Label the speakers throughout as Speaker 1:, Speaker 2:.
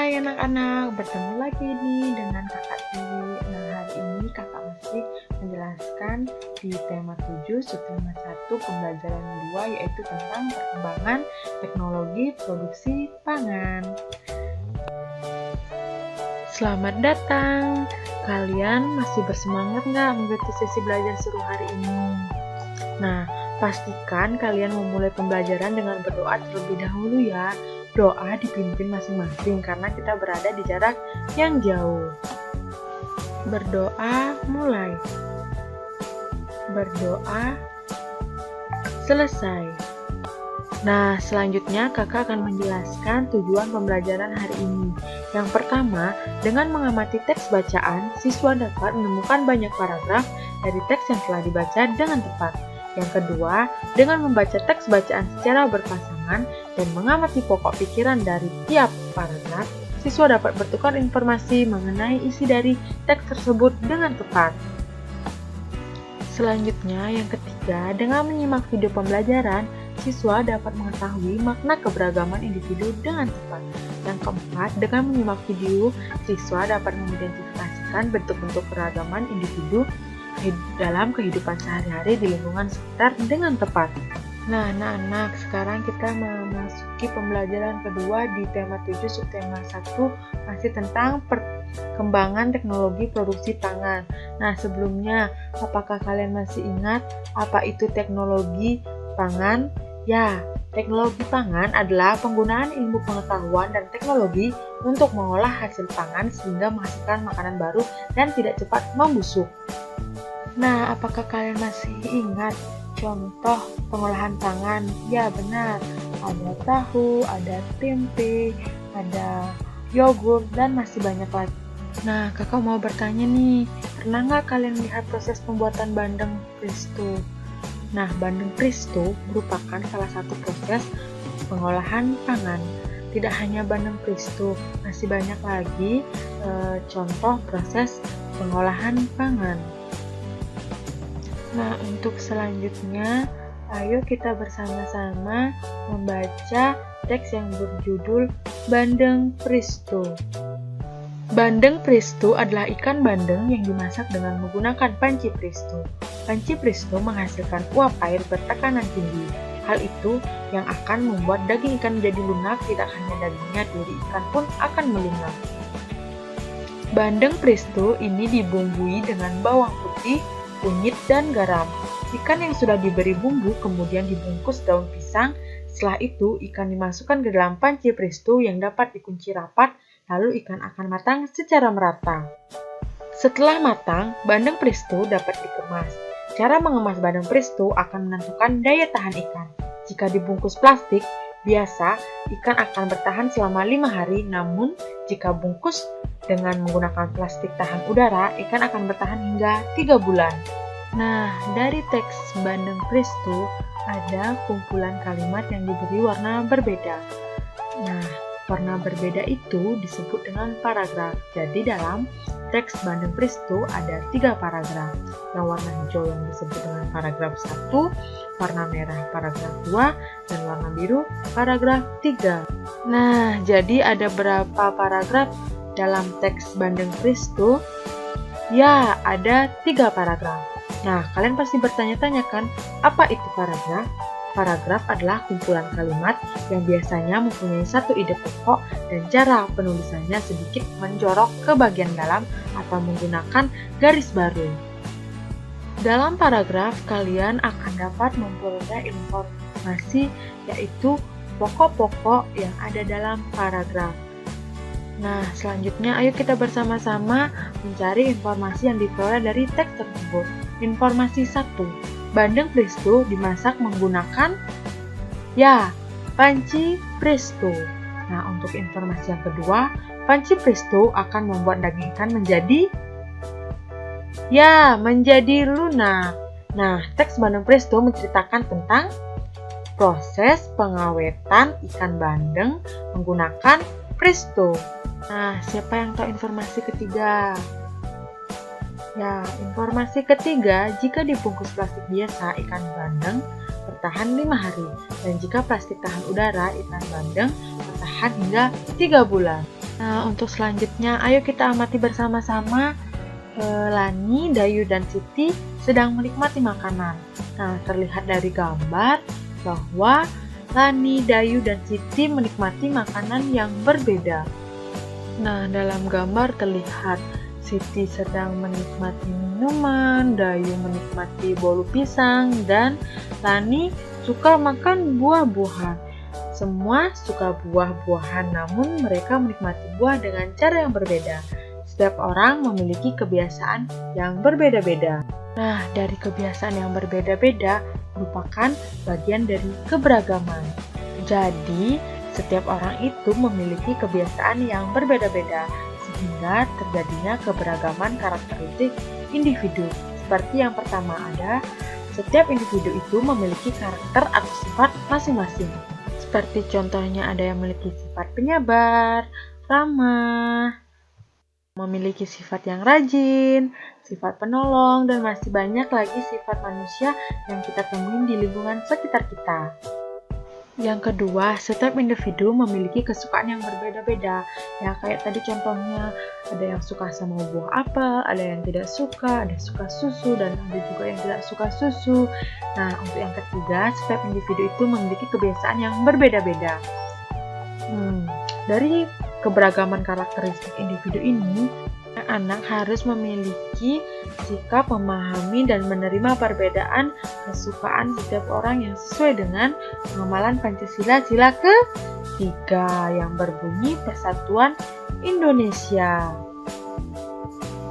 Speaker 1: Hai anak-anak, bertemu lagi nih dengan kakak Tiwi. Nah, hari ini kakak masih menjelaskan di tema 7, subtema 1, pembelajaran 2, yaitu tentang perkembangan teknologi produksi pangan. Selamat datang. Kalian masih bersemangat nggak mengikuti sesi belajar seru hari ini? Nah, pastikan kalian memulai pembelajaran dengan berdoa terlebih dahulu ya. Doa dipimpin masing-masing karena kita berada di jarak yang jauh. Berdoa mulai. Berdoa selesai. Nah, selanjutnya kakak akan menjelaskan tujuan pembelajaran hari ini. Yang pertama, dengan mengamati teks bacaan, siswa dapat menemukan banyak paragraf dari teks yang telah dibaca dengan tepat. Yang kedua, dengan membaca teks bacaan secara berpasangan dan mengamati pokok pikiran dari tiap paragraf, siswa dapat bertukar informasi mengenai isi dari teks tersebut dengan tepat. Selanjutnya, yang ketiga, dengan menyimak video pembelajaran, siswa dapat mengetahui makna keberagaman individu dengan tepat. Yang keempat, dengan menyimak video, siswa dapat mengidentifikasikan bentuk-bentuk keragaman individu dalam kehidupan sehari-hari di lingkungan sekitar dengan tepat. Nah, anak-anak, sekarang kita memasuki pembelajaran kedua di tema 7 subtema 1, masih tentang perkembangan teknologi produksi pangan. Nah, sebelumnya, apakah kalian masih ingat apa itu teknologi pangan? Ya, teknologi pangan adalah penggunaan ilmu pengetahuan dan teknologi untuk mengolah hasil pangan sehingga menghasilkan makanan baru dan tidak cepat membusuk. Nah, apakah kalian masih ingat contoh pengolahan pangan? Ya, benar. Ada tahu, ada tempe, ada yogurt, dan masih banyak lagi. Nah, kakak mau bertanya nih, pernah nggak kalian lihat proses pembuatan bandeng presto? Nah, bandeng presto merupakan salah satu proses pengolahan pangan. Tidak hanya bandeng presto, masih banyak lagi contoh proses pengolahan pangan. Nah, untuk selanjutnya, ayo kita bersama-sama membaca teks yang berjudul Bandeng Presto. Bandeng presto adalah ikan bandeng yang dimasak dengan menggunakan panci presto. Panci presto menghasilkan uap air bertekanan tinggi. Hal itu yang akan membuat daging ikan menjadi lunak, tidak hanya dagingnya, duri ikan pun akan melunak. Bandeng presto ini dibumbui dengan bawang putih, kunyit, dan garam. Ikan yang sudah diberi bumbu kemudian dibungkus daun pisang. Setelah itu, ikan dimasukkan ke dalam panci presto yang dapat dikunci rapat, lalu ikan akan matang secara merata. Setelah matang, bandeng presto dapat dikemas. Cara mengemas bandeng presto akan menentukan daya tahan ikan. Jika dibungkus plastik, biasa ikan akan bertahan selama 5 hari, namun jika bungkus dengan menggunakan plastik tahan udara, ikan akan bertahan hingga 3 bulan. Nah, dari teks bandeng presto ada kumpulan kalimat yang diberi warna berbeda. Nah, warna berbeda itu disebut dengan paragraf. Jadi dalam teks bandeng presto ada 3 paragraf. Yang warna hijau yang disebut dengan paragraf 1, warna merah paragraf 2, dan warna biru paragraf 3. Nah, jadi ada berapa paragraf dalam teks bandeng presto? Ya, ada 3 paragraf. Nah, kalian pasti bertanya-tanya kan, apa itu paragraf? Paragraf adalah kumpulan kalimat yang biasanya mempunyai satu ide pokok dan cara penulisannya sedikit menjorok ke bagian dalam atau menggunakan garis baru. Dalam paragraf, kalian akan dapat memperoleh informasi, yaitu pokok-pokok yang ada dalam paragraf. Nah, selanjutnya ayo kita bersama-sama mencari informasi yang diperoleh dari teks tersebut. Informasi 1. Bandeng presto dimasak menggunakan panci presto. Nah, untuk informasi yang kedua, panci presto akan membuat daging ikan menjadi lunak. Nah, teks bandeng presto menceritakan tentang proses pengawetan ikan bandeng menggunakan presto. Nah, siapa yang tahu informasi ketiga? Ya, informasi ketiga, jika dibungkus plastik biasa, ikan bandeng bertahan 5 hari. Dan jika plastik tahan udara, ikan bandeng bertahan hingga 3 bulan. Nah, untuk selanjutnya, ayo kita amati bersama-sama. Lani, Dayu, dan Siti sedang menikmati makanan. Nah, terlihat dari gambar bahwa Lani, Dayu, dan Siti menikmati makanan yang berbeda. Nah, dalam gambar terlihat Siti sedang menikmati minuman, Dayu menikmati bolu pisang, dan Lani suka makan buah-buahan. Semua suka buah-buahan, namun mereka menikmati buah dengan cara yang berbeda. Setiap orang memiliki kebiasaan yang berbeda-beda. Nah, dari kebiasaan yang berbeda-beda merupakan bagian dari keberagaman. Jadi, setiap orang itu memiliki kebiasaan yang berbeda-beda, sehingga terjadinya keberagaman karakteristik individu. Seperti yang pertama ada, setiap individu itu memiliki karakter atau sifat masing-masing. Seperti contohnya ada yang memiliki sifat penyabar, ramah, memiliki sifat yang rajin, sifat penolong, dan masih banyak lagi sifat manusia yang kita temuin di lingkungan sekitar kita. Yang kedua, setiap individu memiliki kesukaan yang berbeda-beda. Ya, kayak tadi contohnya, ada yang suka sama buah apel, ada yang tidak suka, ada yang suka susu, dan ada juga yang tidak suka susu. Nah, untuk yang ketiga, setiap individu itu memiliki kebiasaan yang berbeda-beda. Dari keberagaman karakteristik individu ini, anak harus memiliki sikap memahami dan menerima perbedaan kesukaan setiap orang yang sesuai dengan pengamalan Pancasila sila ke-3 yang berbunyi Persatuan Indonesia.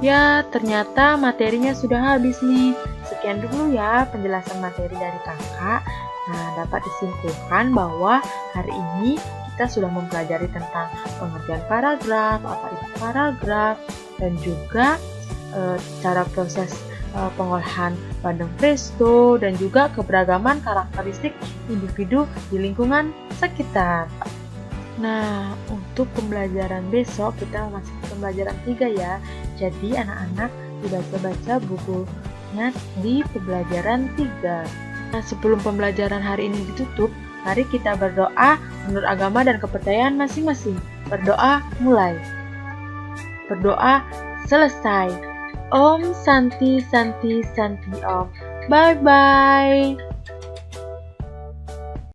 Speaker 1: Ya, ternyata materinya sudah habis nih. Sekian dulu ya penjelasan materi dari kakak. Nah, dapat disimpulkan bahwa hari ini kita sudah mempelajari tentang pengertian paragraf, apa itu paragraf, dan juga cara proses pengolahan bandeng presto, dan juga keberagaman karakteristik individu di lingkungan sekitar. Nah, untuk pembelajaran besok kita masih pembelajaran 3 ya. Jadi anak-anak dibaca-baca bukunya di pembelajaran 3. Nah, sebelum pembelajaran hari ini ditutup, mari kita berdoa menurut agama dan kepercayaan masing-masing. Berdoa mulai. Berdoa selesai. Om Santi Santi Santi Om. Bye bye.